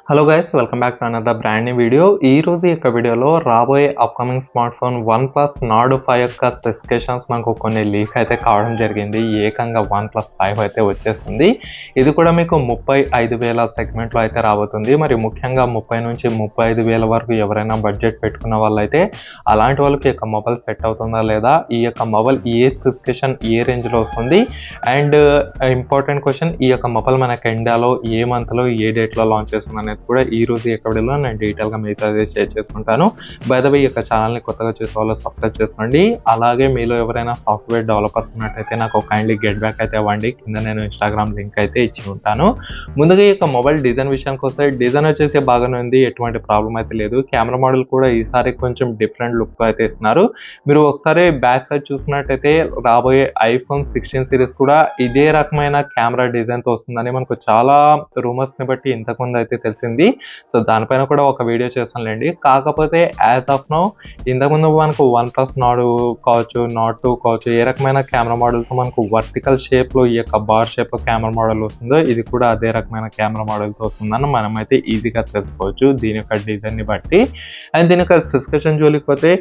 Hello guys, welcome back to another brand new video. ఈ రోజు యొక్క వీడియోలో రాబోయే upcoming smart phone OnePlus Nord 5 యొక్క స్పెసిఫికేషన్స్ మనకు కొన్ని లీక్ అయితే కావడం జరిగింది. ఏకంగా OnePlus 5 అయితే వచ్చేస్తుంది. ఇది కూడా మీకు 35,000 సెగ్మెంట్లో అయితే రాబోతుంది. మరి ముఖ్యంగా 30 నుంచి 35,000 వరకు ఎవరైనా బడ్జెట్ పెట్టుకున్న వాళ్ళైతే అలాంటి వాళ్ళకి ఈ యొక్క మొబైల్ సెట్ అవుతుందా లేదా, ఈ యొక్క మొబైల్ ఏ స్పెసిఫికేషన్ ఏ రేంజ్లో వస్తుంది, అండ్ ఇంపార్టెంట్ క్వశ్చన్, ఈ యొక్క మొబైల్ మనకి ఇండియాలో ఏ మంత్లో ఏ డేట్లో లాంచ్ చేస్తుంది అనేది కూడా ఈ రోజు ఈ యొక్క వీడియోలో నేను డీటెయిల్గా మీతో అయితే షేర్ చేసుకుంటాను. బై ద వే, ఈ యొక్క ఛానల్ని కొత్తగా చూసే వాళ్ళు సబ్స్క్రైబ్ చేసుకోండి. అలాగే మీలో ఎవరైనా సాఫ్ట్వేర్ డెవలపర్స్ ఉన్నట్టయితే నాకు కైండ్లీ గెట్ బ్యాక్ అయితే అవ్వండి. కింద నేను ఇన్స్టాగ్రామ్ లింక్ అయితే ఇచ్చి ఉంటాను. ముందుగా ఈ యొక్క మొబైల్ డిజైన్ విషయానికి వస్తే, డిజైన్ వచ్చేసి బాగానే ఉంది, ఎటువంటి ప్రాబ్లం అయితే లేదు. కెమెరా మోడల్ కూడా ఈసారి కొంచెం డిఫరెంట్ లుక్ అయితే ఇస్తున్నారు. మీరు ఒకసారి బ్యాక్ సైడ్ చూసినట్టయితే రాబోయే iPhone 16 సిరీస్ కూడా ఇదే రకమైన కెమెరా డిజైన్తో వస్తుందని మనకు చాలా రూమర్స్ని బట్టి ఇంతకుముందు అయితే తెలిసింది. సో దానిపైన కూడా ఒక వీడియో చేస్తానులేండి. కాకపోతే యాజ్ ఆఫ్ నౌ ఇంతకుముందు మనకు OnePlus Nord కావచ్చు, Nord 2 కావచ్చు, ఏ రకమైన కెమెరా మోడల్తో మనకు వర్టికల్ షేప్లో ఈ యొక్క బార్ షేప్లో కెమెరా మోడల్ వస్తుందో, ఇది కూడా అదే రకమైన కెమెరా మోడల్తో వస్తుందని మనమైతే ఈజీగా తెలుసుకోవచ్చు దీని యొక్క డిజైన్ని బట్టి. అండ్ దీని యొక్క స్పెసిఫికేషన్ జోలికి పోతే,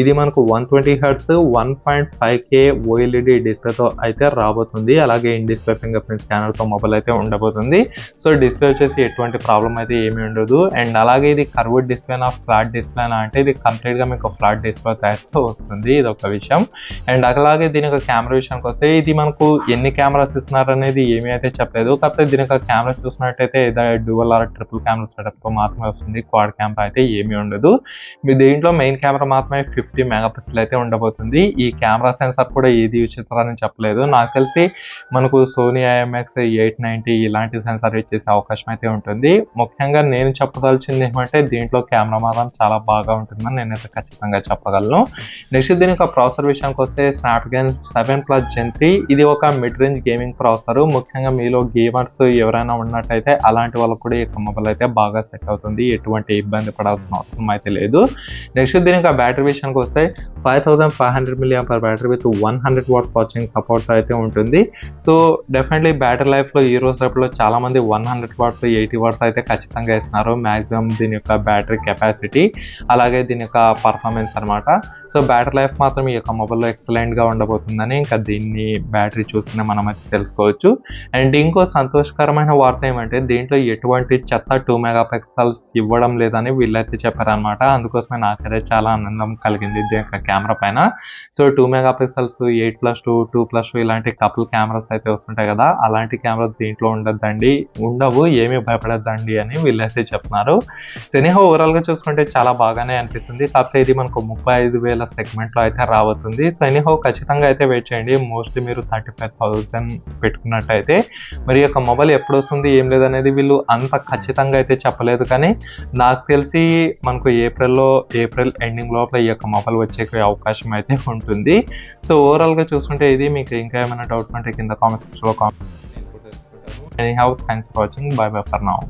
ఇది మనకు 120Hz 1.5K OLED డిస్ప్లేతో అయితే రాబోతుంది. అలాగే ఇన్ డిస్ప్లే ఫింగర్ ప్రింట్ స్కానర్తో మొబైల్ అయితే ఉండబోతుంది. సో డిస్ప్లే వచ్చేసి ఎటువంటి ప్రాబ్లం అయితే ఏమీ ఉండదు. అండ్ అలాగే ఇది కర్వ్డ్ డిస్ప్లేనా ఫ్లాట్ డిస్ప్లేనా అంటే, ఇది కంప్లీట్గా మీకు ఫ్లాట్ డిస్ప్లే తయారుతో వస్తుంది, ఇది ఒక విషయం. అండ్ అలాగే దీని యొక్క కెమెరా విషయానికి వస్తే, ఇది మనకు ఎన్ని కెమెరాస్ ఇస్తున్నారు అనేది ఏమీ అయితే చెప్పలేదు. కాకపోతే దీని యొక్క కెమెరా చూసినట్టయితే డ్యూయల్ ఆర్ ట్రిపుల్ కెమెరా సెటప్తో మాత్రమే వస్తుంది, క్వాడ్ కెమెరా అయితే ఏమీ ఉండదు. మీ దీంట్లో మెయిన్ కెమెరా మాత్రమే 50 మెగాపిక్సెల్ అయితే ఉండబోతుంది. ఈ కెమెరా సెన్సార్ కూడా ఏది విచిత్రాన్ని చెప్పలేదు. నాకు తెలిసి మనకు సోనీ IMX 890 ఇలాంటి సెన్సార్ ఇచ్చేసే అవకాశం అయితే ఉంటుంది. ముఖ్యంగా నేను చెప్పదలిచింది ఏమంటే, దీంట్లో కెమెరా మాత్రం చాలా బాగా ఉంటుందని నేనైతే ఖచ్చితంగా చెప్పగలను. నెక్స్ట్ దీని యొక్క ప్రాసెసర్ విషయానికి వస్తే, స్నాప్డ్రాగన్ 7+ Gen 3 ఇది ఒక మిడ్ రేంజ్ గేమింగ్ ప్రాసెసర్. ముఖ్యంగా మీలో గేమర్స్ ఎవరైనా ఉన్నట్టయితే అలాంటి వాళ్ళకు కూడా ఈ యొక్క మొబైల్ అయితే బాగా సెట్ అవుతుంది, ఎటువంటి ఇబ్బంది పడాల్సిన అవసరం అయితే లేదు. నెక్స్ట్ దీని యొక్క బ్యాటరీ విషయానికి వస్తే, 5500 mAh బ్యాటరీ విత్ 100 వాట్స్ వాచింగ్ సపోర్ట్ అయితే ఉంటుంది. సో డెఫినెట్లీ బ్యాటరీ లైఫ్లో ఈ రోజు రేపులో చాలా మంది 100 వాట్స్ 80 వాట్స్ అయితే ఖచ్చితంగా ఇస్తున్నారు. మ్యాక్సిమం దీని యొక్క బ్యాటరీ కెపాసిటీ, అలాగే దీని యొక్క పర్ఫార్మెన్స్ అనమాట. సో బ్యాటరీ లైఫ్ మాత్రం ఈ యొక్క మొబైల్లో ఎక్సలెంట్గా ఉండబోతుందని ఇంకా దీన్ని బ్యాటరీ చూస్తేనే మనం అయితే తెలుసుకోవచ్చు. అండ్ ఇంకో సంతోషకరమైన వార్త ఏమంటే, దీంట్లో ఎటువంటి చెత్త 2 మెగాపిక్సెల్స్ ఇవ్వడం లేదని వీళ్ళైతే చెప్పారనమాట. అందుకోసమే నాకైతే చాలా ఆనందం కలిగింది దీని యొక్క కెమెరా పైన. సో 2 మెగాపిక్సెల్స్ 8+2 2+2 ఇలాంటి కపుల్ కెమెరాస్ అయితే వస్తుంటాయి కదా, అలాంటి కెమెరాస్ దీంట్లో ఉండవు, ఏమీ భయపడద్దండి అని వీళ్ళైతే చెప్తున్నారు. సో ఎనీహౌ ఓవరాల్గా చూసుకుంటే చాలా బాగానే అనిపిస్తుంది. కాకపోతే ఇది మనకు 35,000 సెగ్మెంట్లో అయితే రాబోతుంది. సో ఎనీహౌ ఖచ్చితంగా అయితే వెయిట్ చేయండి. మోస్ట్లీ మీరు 35,000 పెట్టుకున్నట్టయితే మరి యొక్క మొబైల్ ఎప్పుడు వస్తుంది ఏం లేదనేది వీళ్ళు అంత ఖచ్చితంగా అయితే చెప్పలేదు. కానీ నాకు తెలిసి మనకు ఏప్రిల్ ఎండింగ్ లోపల ఈ యొక్క మొబైల్ వచ్చే అవకాశం అయితే ఉంటుంది. సో ఓవరాల్గా చూసుకుంటే ఇది. మీకు ఇంకా ఏమైనా డౌట్స్ ఉంటే కింద కామెంట్ సెక్షన్లో comment. Anyhow, thanks for watching. Bye bye for now.